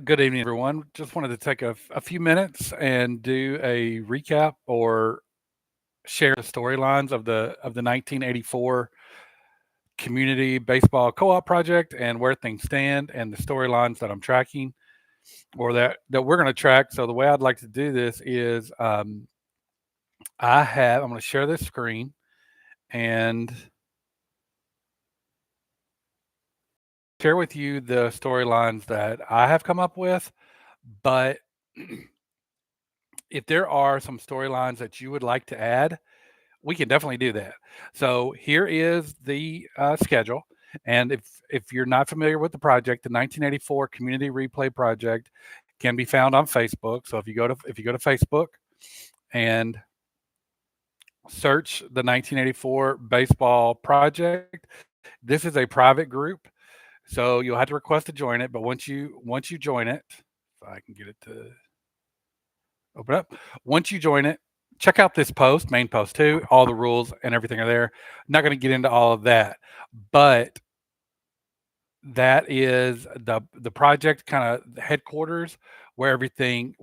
Good evening, everyone. Just wanted to take a few minutes and do a recap or share the storylines of the 1984 community baseball co-op project and where things stand and the storylines that I'm tracking or that we're going to track. So the way I'd like to do this is I'm going to share this screen and share with you the storylines that I have come up with. But if there are some storylines that you would like to add, we can definitely do that. So here is the schedule, and if you're not familiar with the project, the 1984 Community Replay Project can be found on Facebook. So if you go to Facebook and search the 1984 Baseball Project, this is a private group, so you'll have to request to join it. But once you join it, if I can get it to open up. Once you join it, check out this post, main post too. All the rules and everything are there. Not going to get into all of that, but that is the project kind of headquarters where everything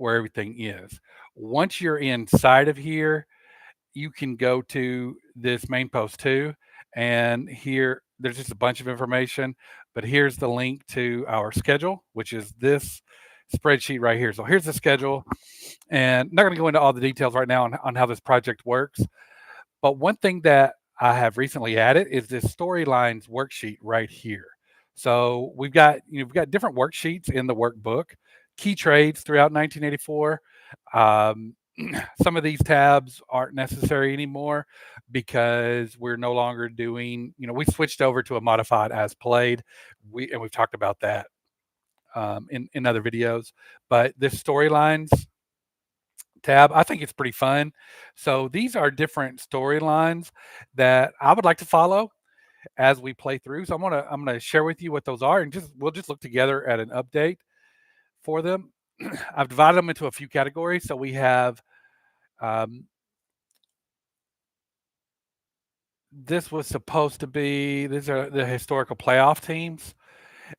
is. Once you're inside of here, you can go to this main post too, and here there's just a bunch of information. But here's the link to our schedule, which is this spreadsheet right here. So here's the schedule, and I'm not going to go into all the details right now on how this project works. But one thing that I have recently added is this storylines worksheet right here. So we've got different worksheets in the workbook, key trades throughout 1984. Um, some of these tabs aren't necessary anymore because we're no longer doing. We switched over to a modified as played. We've talked about that in other videos. But this storylines tab, I think it's pretty fun. So these are different storylines that I would like to follow as we play through. So I'm gonna share with you what those are, and we'll just look together at an update for them. I've divided them into a few categories. So we have um, this was supposed to be these are the historical playoff teams,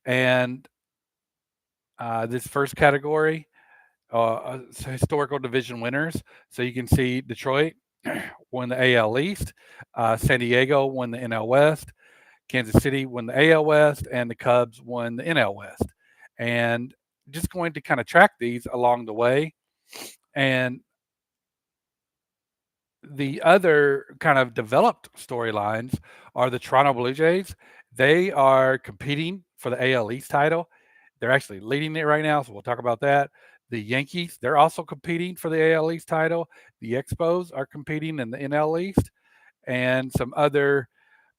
and this first category historical division winners. So you can see Detroit won the AL East, San Diego won the NL West, Kansas City won the AL West, and the Cubs won the NL West. And just going to kind of track these along the way. And the other kind of developed storylines are the Toronto Blue Jays. They are competing for the AL East title. They're actually leading it right now, so we'll talk about that. The Yankees, they're also competing for the AL East title. The Expos are competing in the NL East. And some other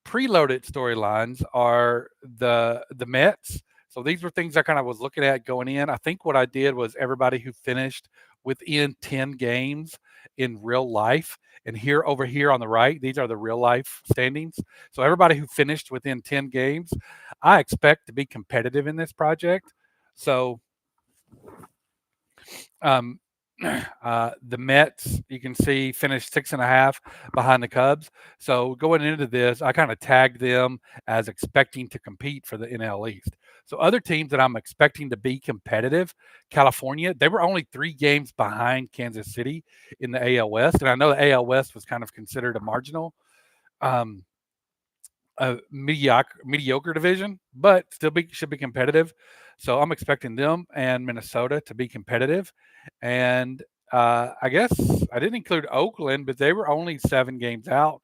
preloaded storylines are the Mets. So these were things I kind of was looking at going in. I think what I did was everybody who finished within 10 games in real life. And here over here on the right, these are the real life standings. So everybody who finished within 10 games, I expect to be competitive in this project. So um, the Mets, you can see, finished 6.5 behind the Cubs. So going into this, I kind of tagged them as expecting to compete for the NL East. So other teams that I'm expecting to be competitive, California, they were only 3 games behind Kansas City in the AL West, and I know the AL West was kind of considered a marginal. Um, a mediocre division, but should be competitive. So I'm expecting them and Minnesota to be competitive. And I guess I didn't include Oakland, but they were only 7 games out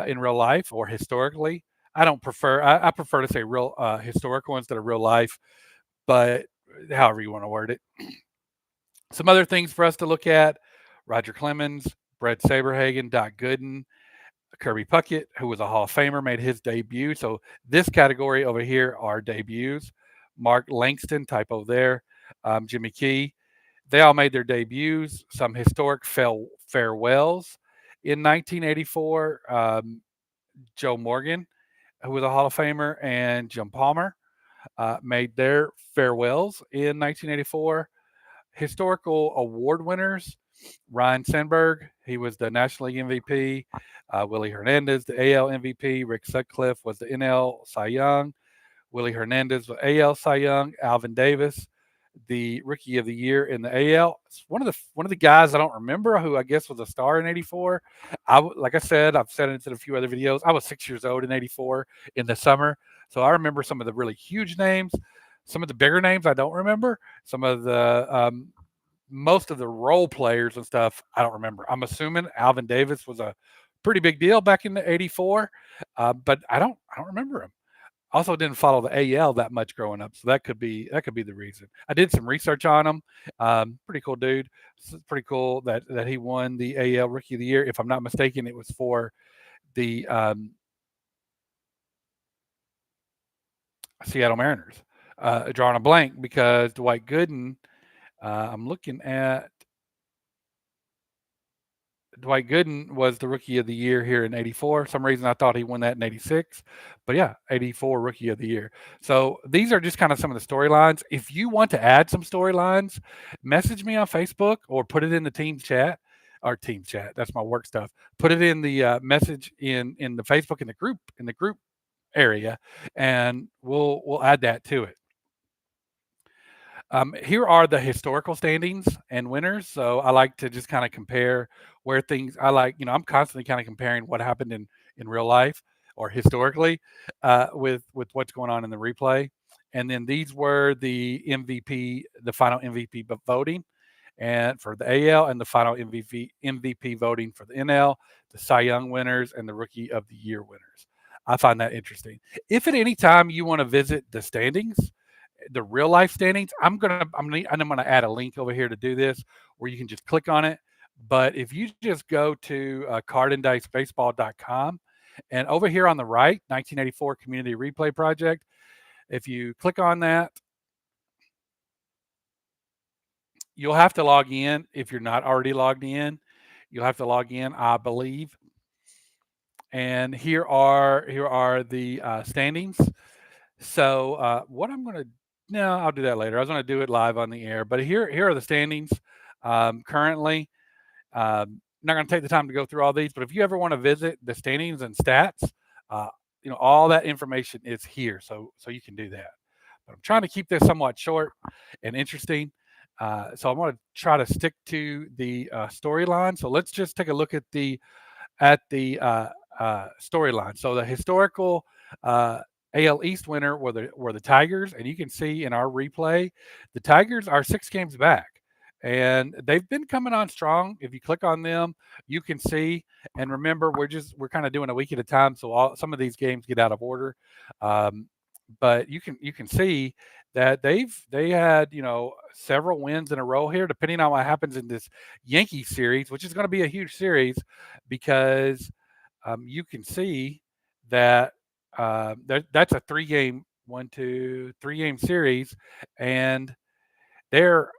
in real life or historically. I don't prefer. I prefer to say real historical instead of real life, but however you want to word it. Some other things for us to look at: Roger Clemens, Brett Saberhagen, Doc Gooden, Kirby Puckett, who was a Hall of Famer, made his debut. So this category over here are debuts. Mark Langston, typo there. Jimmy Key. They all made their debuts. Some historic farewells in 1984. Joe Morgan, who was a Hall of Famer, and Jim Palmer made their farewells in 1984. Historical award winners: Ryan Sandberg, he was the National League MVP. Willie Hernandez, the AL MVP. Rick Sutcliffe was the NL Cy Young. Willie Hernandez was AL Cy Young. Alvin Davis, the Rookie of the Year in the AL. It's one of the guys I don't remember who I guess was a star in '84. Like I said, I've said it in a few other videos. I was 6 years old in '84 in the summer, so I remember some of the really huge names. Some of the bigger names I don't remember. Some of the most of the role players and stuff I don't remember. I'm assuming Alvin Davis was a pretty big deal back in the '84, but I don't remember him. Also didn't follow the AL that much growing up, so that could be the reason. I did some research on him. Pretty cool dude. It's pretty cool that he won the AL Rookie of the Year. If I'm not mistaken, it was for the Seattle Mariners. Drawing a blank because Dwight Gooden. I'm looking at Dwight Gooden was the Rookie of the Year here in '84. For some reason I thought he won that in '86, but yeah, '84 Rookie of the Year. So these are just kind of some of the storylines. If you want to add some storylines, message me on Facebook or put it in the team chat. Our team chat. That's my work stuff. Put it in the message in the Facebook in the group area, and we'll add that to it. Here are the historical standings and winners. So I like to just kind of compare where things. I'm constantly kind of comparing what happened in real life or historically with what's going on in the replay. And then these were the MVP, the final MVP voting, and for the AL, and the final MVP voting for the NL, the Cy Young winners, and the Rookie of the Year winners. I find that interesting. If at any time you want to visit the standings, the real life standings, I'm gonna add a link over here to do this where you can just click on it. But if you just go to cardandicebaseball.com, and over here on the right, 1984 Community Replay Project, if you click on that, you'll have to log in. If you're not already logged in, you'll have to log in, I believe. And here are the standings. So what I'm going to no, I'll do that later. I was going to do it live on the air, but here are the standings currently. Not going to take the time to go through all these, but if you ever want to visit the standings and stats, uh, all that information is here, so you can do that. But I'm trying to keep this somewhat short and interesting. So I want to try to stick to the storyline. So let's just take a look at the storyline. So the historical AL East winner were the Tigers, and you can see in our replay, the Tigers are 6 games back, and they've been coming on strong. If you click on them, you can see. And remember, we're kind of doing a week at a time, so some of these games get out of order. Um, but you can see that they had several wins in a row here, depending on what happens in this Yankee series, which is going to be a huge series because you can see that that's a 3 game, 1, 2, 3 game series, and they're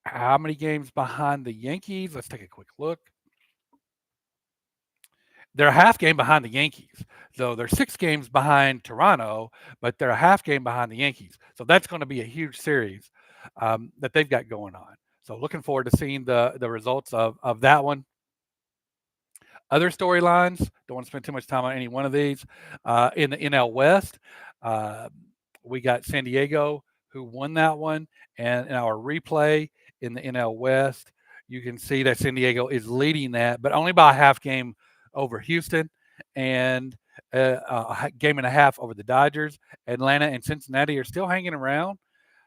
how many games behind the Yankees? Let's take a quick look. They're a half game behind the Yankees. So they're 6 games behind Toronto, but they're a half game behind the Yankees. So that's going to be a huge series that they've got going on. So looking forward to seeing the results of that one. Other storylines, don't want to spend too much time on any one of these. In the NL West, uh, we got San Diego who won that one. And in our replay in the NL West, you can see that San Diego is leading that, but only by a half game over Houston and a game and a half over the Dodgers. Atlanta and Cincinnati are still hanging around.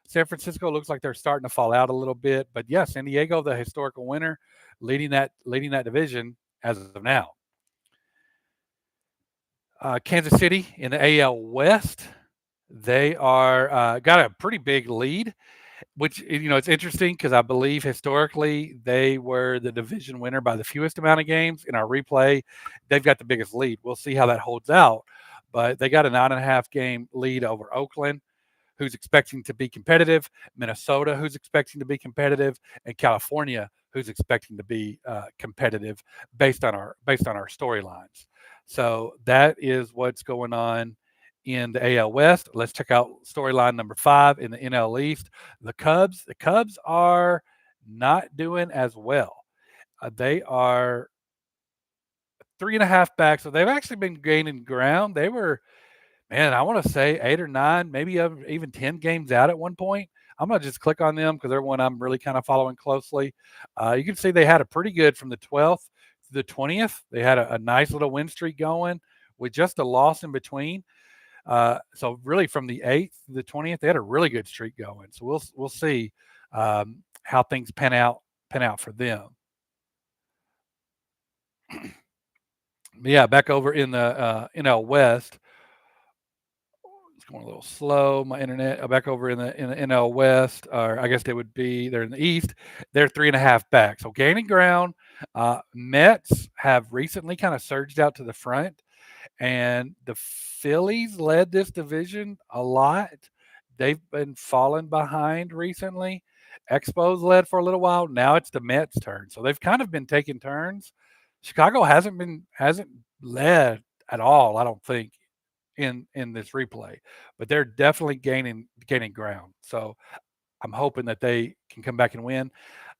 San Francisco looks like they're starting to fall out a little bit, but yeah, San Diego, the historical winner, leading that division as of now. Kansas City in the AL West, they are got a pretty big lead, which it's interesting because I believe historically they were the division winner by the fewest amount of games. In our replay, they've got the biggest lead. We'll see how that holds out, but they got a 9.5 game lead over Oakland, who's expecting to be competitive, Minnesota, who's expecting to be competitive, and California, who's expecting to be competitive based on our storylines. So that is what's going on in the AL West. Let's check out storyline number 5 in the NL East. The Cubs. The Cubs are not doing as well. They are 3.5 back, so they've actually been gaining ground. They were Man, I want to say 8 or 9, maybe even 10 games out at one point. I'm gonna just click on them because they're one I'm really kind of following closely. You can see they had a pretty good from the 12th to the 20th. They had a nice little win streak going with just a loss in between. So really, from the 8th to the 20th, they had a really good streak going. So we'll see how things pan out for them. But yeah, back over in the NL West, it's going a little slow. My internet. Back over in the NL West, or I guess they would be. They're in the East. They're 3.5 back, so gaining ground. Mets have recently kind of surged out to the front, and the Phillies led this division a lot. They've been falling behind recently. Expos led for a little while. Now it's the Mets' turn, so they've kind of been taking turns. Chicago hasn't led at all. I don't think in this replay, but they're definitely gaining ground. So I'm hoping that they can come back and win.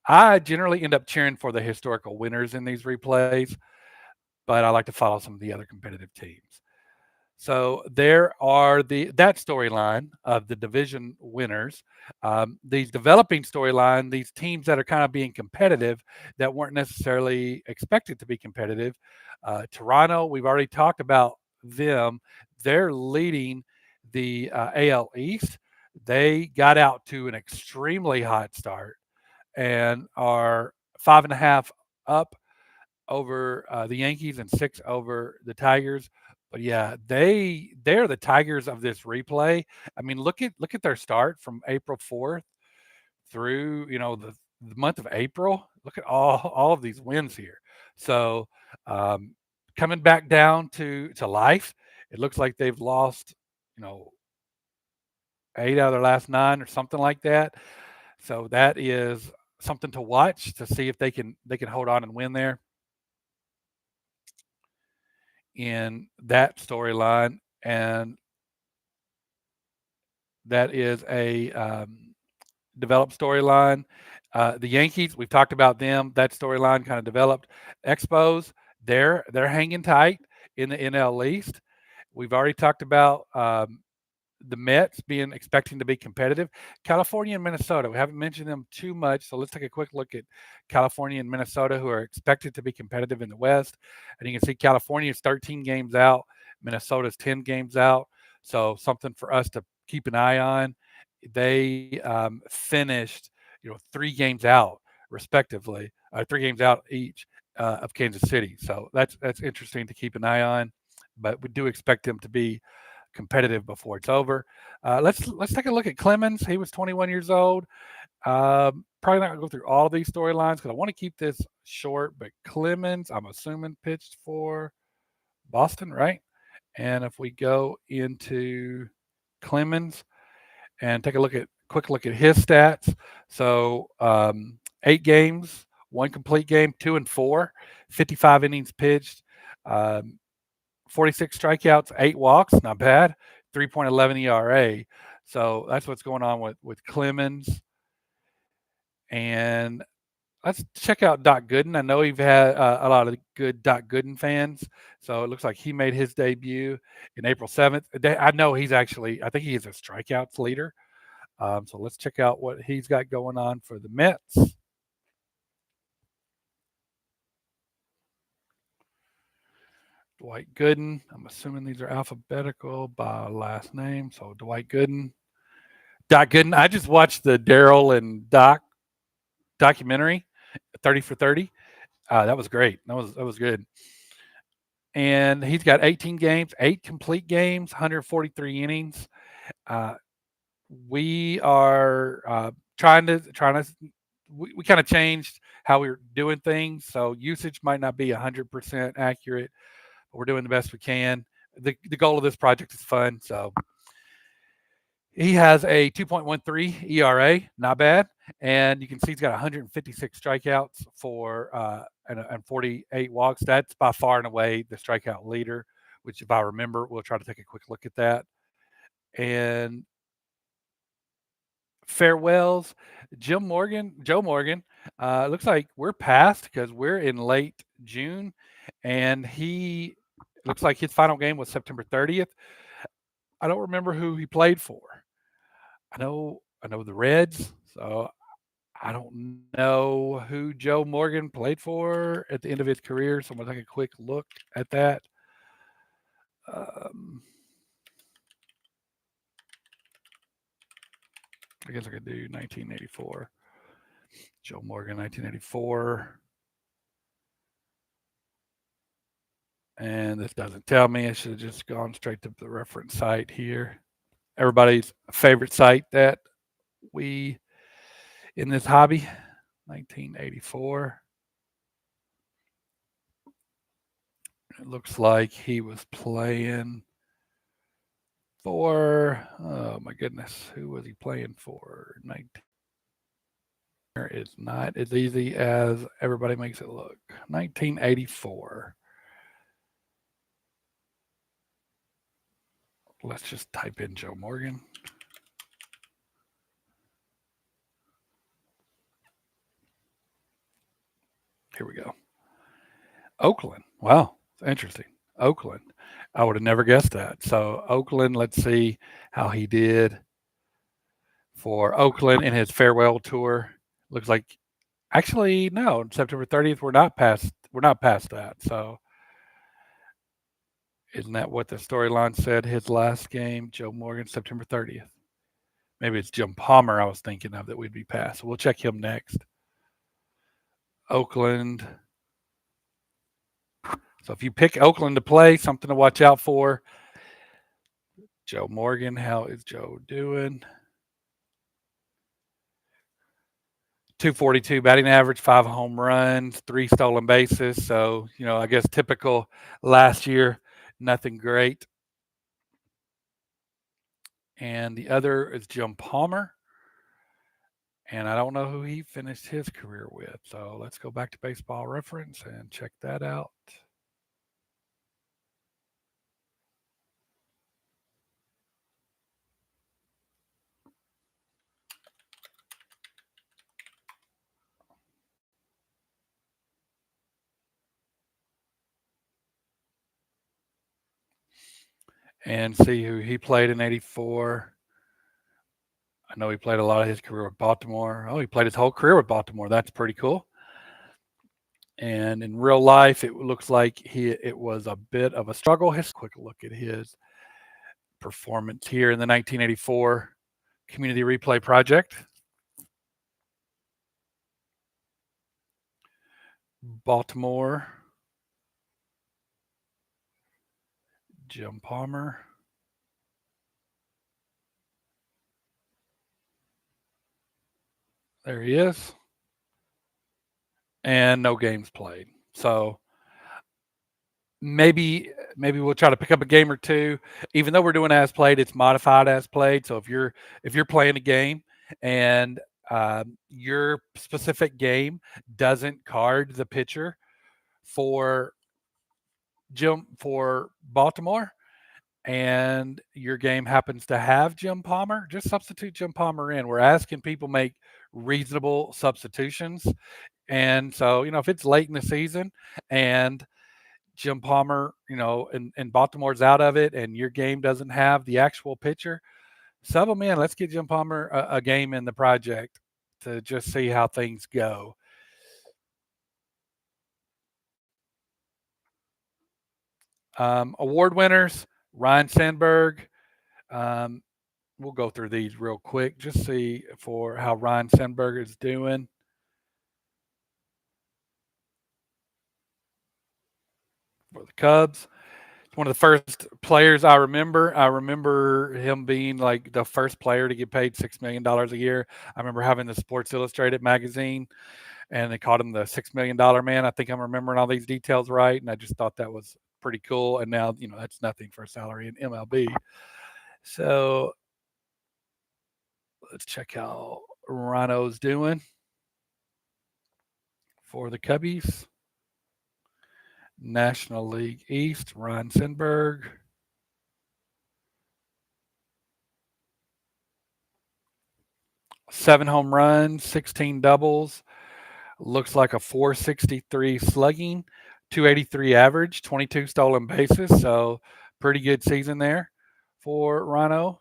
I generally end up cheering for the historical winners in these replays, but I like to follow some of the other competitive teams. So there are that storyline of the division winners. These developing storyline, these teams that are kind of being competitive that weren't necessarily expected to be competitive. Toronto, we've already talked about them. They're leading the AL East. They got out to an extremely hot start and are 5.5 up over the Yankees and 6 over the Tigers. But yeah, they're the Tigers of this replay. I mean, look at their start from April 4th through the month of April. Look at all of these wins here. So um, coming back down to life, it looks like they've lost you know 8 out of their last 9 or something like that. So that is something to watch to see if they can hold on and win there in that storyline, and that is a developed storyline. The Yankees, we've talked about them. That storyline kind of developed. Expos, they're hanging tight in the NL East. We've already talked about the Mets being expecting to be competitive. California and Minnesota, we haven't mentioned them too much, so let's take a quick look at California and Minnesota, who are expected to be competitive in the West. And you can see California is 13 games out, Minnesota's 10 games out. So something for us to keep an eye on. They finished, 3 games out, respectively, 3 games out each of Kansas City. So that's interesting to keep an eye on. But we do expect them to be competitive before it's over. Let's take a look at Clemens. He was 21 years old. Probably not gonna go through all of these storylines because I want to keep this short. But Clemens, I'm assuming pitched for Boston, right? And if we go into Clemens and take a quick look at his stats. So 8 games, 1 complete game, 2 and 4, 55 innings pitched. Um, 46 strikeouts, 8 walks, not bad. 3.11 ERA. So that's what's going on with Clemens. And let's check out Doc Gooden. I know we've had a lot of good Doc Gooden fans. So it looks like he made his debut in April 7th. I know I think he is a strikeouts leader. So let's check out what he's got going on for the Mets. Dwight Gooden. I'm assuming these are alphabetical by last name. So Dwight Gooden. Doc Gooden. I just watched the Daryl and Doc documentary, 30 for 30. That was great. That was good. And he's got 18 games, 8 complete games, 143 innings. Uh, we are trying to we kind of changed how we were doing things, so usage might not be 100% accurate, but we're doing the best we can. The goal of this project is fun, so he has a 2.13 ERA, not bad. And you can see he's got 156 strikeouts and 48 walks. That's by far and away the strikeout leader, which, if I remember, we'll try to take a quick look at that. And farewells, Joe Morgan. Looks like we're past because we're in late June, and he looks like his final game was September 30th. I don't remember who he played for. I know the Reds, so I don't know who Joe Morgan played for at the end of his career. So I'm gonna take a quick look at that. Um, I guess I could do 1984. Joe Morgan, 1984. And this doesn't tell me. I should have just gone straight to the reference site here. Everybody's favorite site that we in this hobby, 1984. It looks like he was playing for, oh my goodness, who was he playing for? 19. It's not as easy as everybody makes it look. 1984. Let's just type in Joe Morgan. Here we go. Oakland. Wow, interesting. Oakland. I would have never guessed that. So Oakland, let's see how he did for Oakland in his farewell tour. Looks like actually no, September 30th. We're not past that. So isn't that what the storyline said? His last game, Joe Morgan, September 30th. Maybe it's Jim Palmer I was thinking of that we'd be past. So we'll check him next. Oakland. So if you pick Oakland to play, something to watch out for. Joe Morgan, how is Joe doing? 242 batting average, 5 home runs, 3 stolen bases. So, I guess typical last year, nothing great. And the other is Jim Palmer. And I don't know who he finished his career with. So let's go back to Baseball Reference and check that out. And see who he played in 84. I know he played a lot of his career with Baltimore. Oh, he played his whole career with Baltimore. That's pretty cool. And in real life, it looks like it was a bit of a struggle. Let's quick look at his performance here in the 1984 Community Replay Project. Baltimore. Jim Palmer. There he is. And no games played. So maybe we'll try to pick up a game or two. Even though we're doing as played, it's modified as played. So if you're playing a game and your specific game doesn't card the pitcher for Baltimore, and your game happens to have Jim Palmer, just substitute Jim Palmer in. We're asking people make reasonable substitutions. And so, if it's late in the season and Jim Palmer, and Baltimore's out of it and your game doesn't have the actual pitcher, sub them in. Let's get Jim Palmer a game in the project to just see how things go. Award winners, Ryne Sandberg. We'll go through these real quick, just see for how Ryne Sandberg is doing. For the Cubs. It's one of the first players I remember. I remember him being like the first player to get paid $6 million a year. I remember having the Sports Illustrated magazine, and they called him the $6 million man. I think I'm remembering all these details right, and I just thought that was pretty cool. And now, that's nothing for a salary in MLB. So let's check how Rhino's doing for the Cubbies. National League East, Ryne Sandberg. Seven home runs, 16 doubles. Looks like a 463 slugging, 283 average, 22 stolen bases. So pretty good season there for Rhino.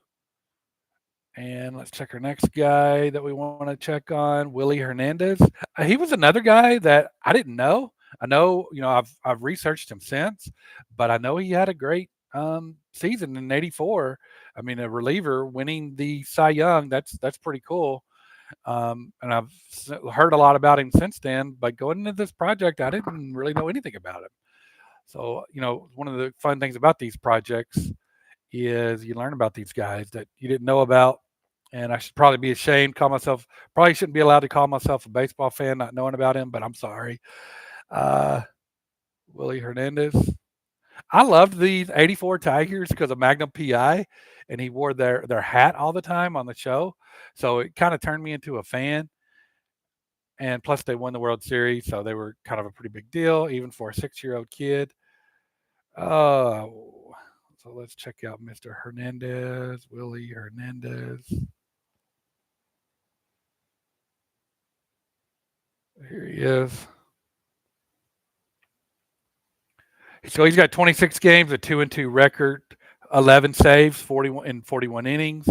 And let's check our next guy that we want to check on, Willie Hernandez. He was another guy that I didn't know. I know, I've researched him since, but I know he had a great season in '84. I mean, a reliever winning the Cy Young. That's pretty cool. And I've heard a lot about him since then. But going into this project, I didn't really know anything about him. So, one of the fun things about these projects is you learn about these guys that you didn't know about. And I should probably be ashamed, probably shouldn't be allowed to call myself a baseball fan not knowing about him, but I'm sorry. Uh, Willie Hernandez. I loved these '84 Tigers because of Magnum PI, and he wore their hat all the time on the show. So it kind of turned me into a fan. And plus, they won the World Series, so they were kind of a pretty big deal, even for a 6-year-old kid. Oh, so let's check out Mr. Hernandez, Willie Hernandez. Here he is. So he's got 26 games, a 2-2 record, 11 saves, 41 in 41 innings,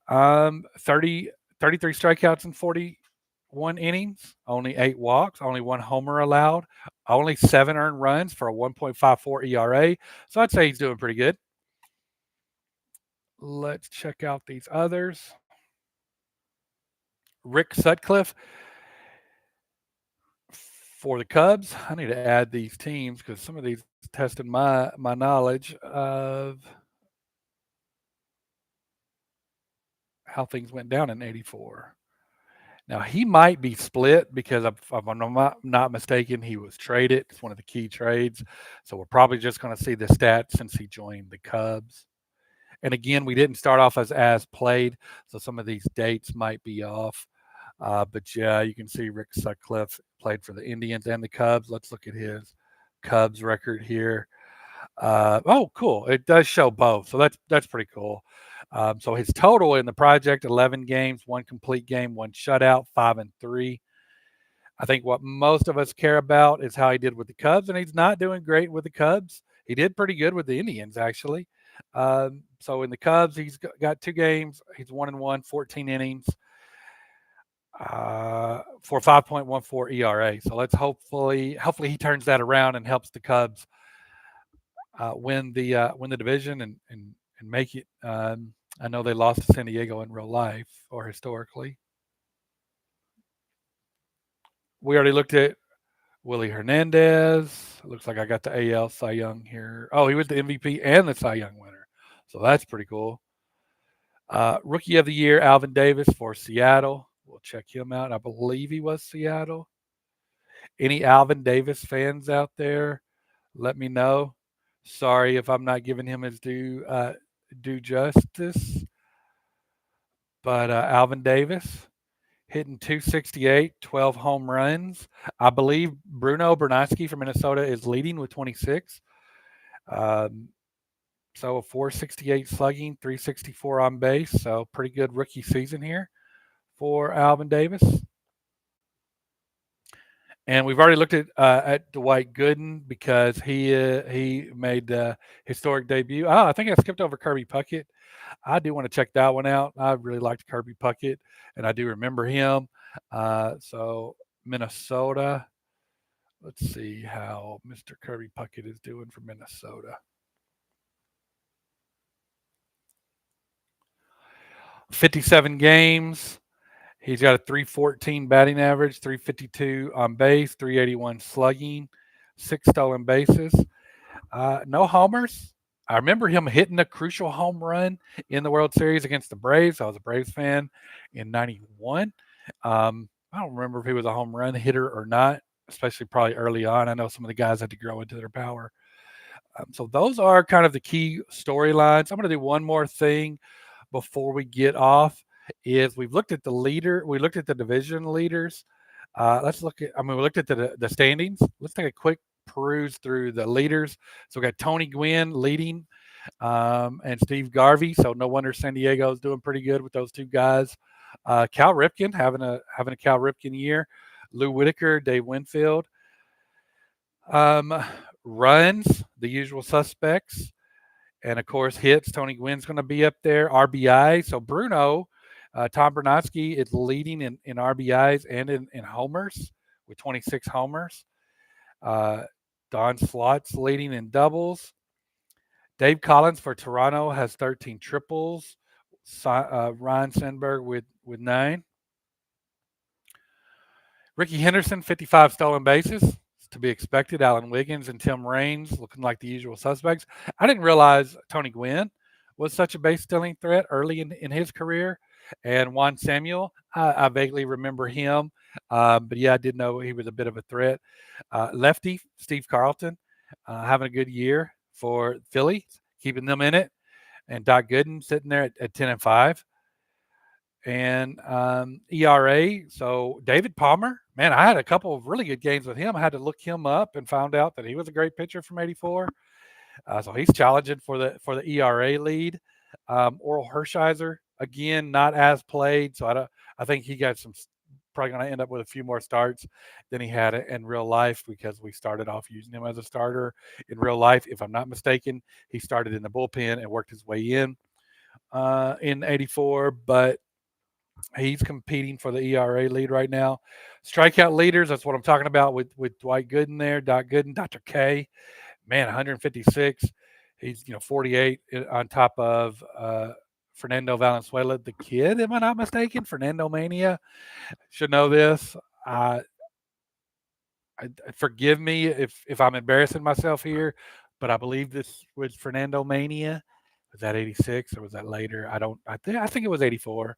30, 33 strikeouts in 41 innings, only 8 walks, only 1 homer allowed, only 7 earned runs for a 1.54 ERA. So I'd say he's doing pretty good. Let's check out these others. Rick Sutcliffe for the Cubs. I need to add these teams because some of these tested my knowledge of how things went down in '84. Now he might be split because if I'm not mistaken, he was traded. It's one of the key trades, so we're probably just going to see the stats since he joined the Cubs. And again, we didn't start off as played, so some of these dates might be off. But yeah, you can see Rick Sutcliffe played for the Indians and the Cubs. Let's look at his Cubs record here. Oh, cool! It does show both, so that's pretty cool. So his total in the project: 11 games, 1 complete game, 1 shutout, 5-3. I think what most of us care about is how he did with the Cubs, and he's not doing great with the Cubs. He did pretty good with the Indians, actually. So in the Cubs, he's got 2 games. He's 1-1, 14 innings for 5.14 ERA. So let's hopefully he turns that around and helps the Cubs win the division and make it. I know they lost to San Diego in real life or historically. We already looked at Willie Hernandez. It looks like I got the AL Cy Young here. Oh, he was the MVP and the Cy Young winner. So that's pretty cool. Rookie of the Year, Alvin Davis for Seattle. We'll check him out. I believe he was Seattle. Any Alvin Davis fans out there? Let me know. Sorry if I'm not giving him his due justice. But Alvin Davis hitting 268, 12 home runs. I believe Bruno Bernowski from Minnesota is leading with 26. So a 468 slugging, 364 on base. So pretty good rookie season here for Alvin Davis. And we've already looked at Dwight Gooden because he made historic debut. Oh, I think I skipped over Kirby Puckett. I do want to check that one out. I really liked Kirby Puckett, and I do remember him. So Minnesota. Let's see how Mr. Kirby Puckett is doing for Minnesota. 57 games. He's got a 314 batting average, 352 on base, 381 slugging, 6 stolen bases, no homers. I remember him hitting a crucial home run in the World Series against the Braves. I was a Braves fan in '91. I don't remember if he was a home run hitter or not, especially probably early on. I know some of the guys had to grow into their power. So those are kind of the key storylines. I'm going to do one more thing before we get off. Is we've looked at we looked at the division leaders. Let's look at. We looked at the standings. Let's take a quick peruse through the leaders. So we got Tony Gwynn leading, and Steve Garvey. So no wonder San Diego is doing pretty good with those 2 guys. Cal Ripken having a Cal Ripken year. Lou Whitaker, Dave Winfield. Runs, the usual suspects. And of course, hits, Tony Gwynn's going to be up there. RBI. So Bruno, Tom Bernowski is leading in RBIs and in homers with 26 homers. Don Slott's leading in doubles. Dave Collins for Toronto has 13 triples. Ryan Sandberg with 9. Ricky Henderson, 55 stolen bases. It's to be expected. Alan Wiggins and Tim Raines looking like the usual suspects. I didn't realize Tony Gwynn was such a base stealing threat early in his career. And Juan Samuel, I vaguely remember him. But yeah, I did know he was a bit of a threat. Lefty, Steve Carlton, having a good year for Philly, keeping them in it. And Doc Gooden sitting there at 10-5. And ERA. So David Palmer, man, I had a couple of really good games with him. I had to look him up and found out that he was a great pitcher from '84. So he's challenging for the ERA lead. Oral Hershiser, again, not as played. So I think he got probably going to end up with a few more starts than he had in real life because we started off using him as a starter in real life. If I'm not mistaken, he started in the bullpen and worked his way in '84, but he's competing for the ERA lead right now. Strikeout leaders, that's what I'm talking about with Dwight Gooden there, Doc Gooden, Dr. K. Man, 156. He's 48 on top of Fernando Valenzuela, the kid. Am I not mistaken? Fernando Mania should know this. Forgive me if I'm embarrassing myself here, but I believe this was Fernando Mania. Was that 86 or was that later? I think it was 84.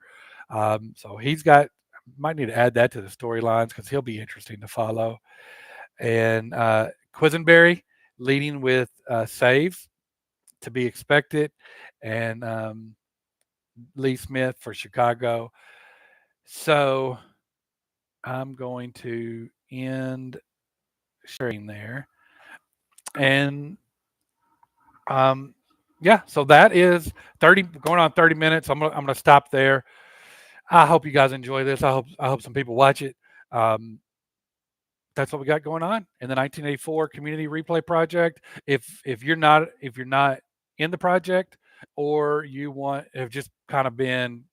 So he's got, might need to add that to the storylines because he'll be interesting to follow. And Quisenberry leading with saves to be expected, and Lee Smith for Chicago. So I'm going to end sharing there. And yeah, so that is 30 going on 30 minutes. I'm gonna stop there. I hope you guys enjoy this. I hope some people watch it. That's what we got going on in the 1984 Community Replay Project. If you're not in the project, or you have just kind of been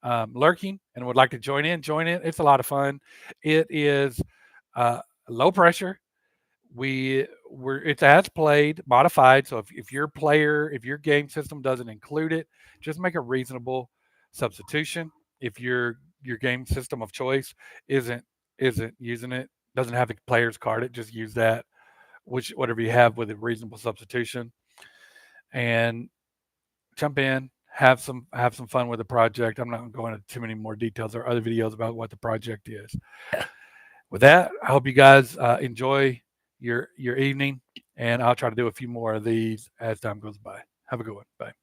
lurking and would like to join in. It's a lot of fun. It is low pressure. It's as played, modified. So if your game system doesn't include it, just make a reasonable substitution. If your game system of choice isn't using it, doesn't have the player's card, it just use that, whatever you have with a reasonable substitution, and jump in, have some fun with the project. I'm not going to go into too many more details. There are other videos about what the project is. With that, I hope you guys enjoy your evening, and I'll try to do a few more of these as time goes by. Have a good one. Bye.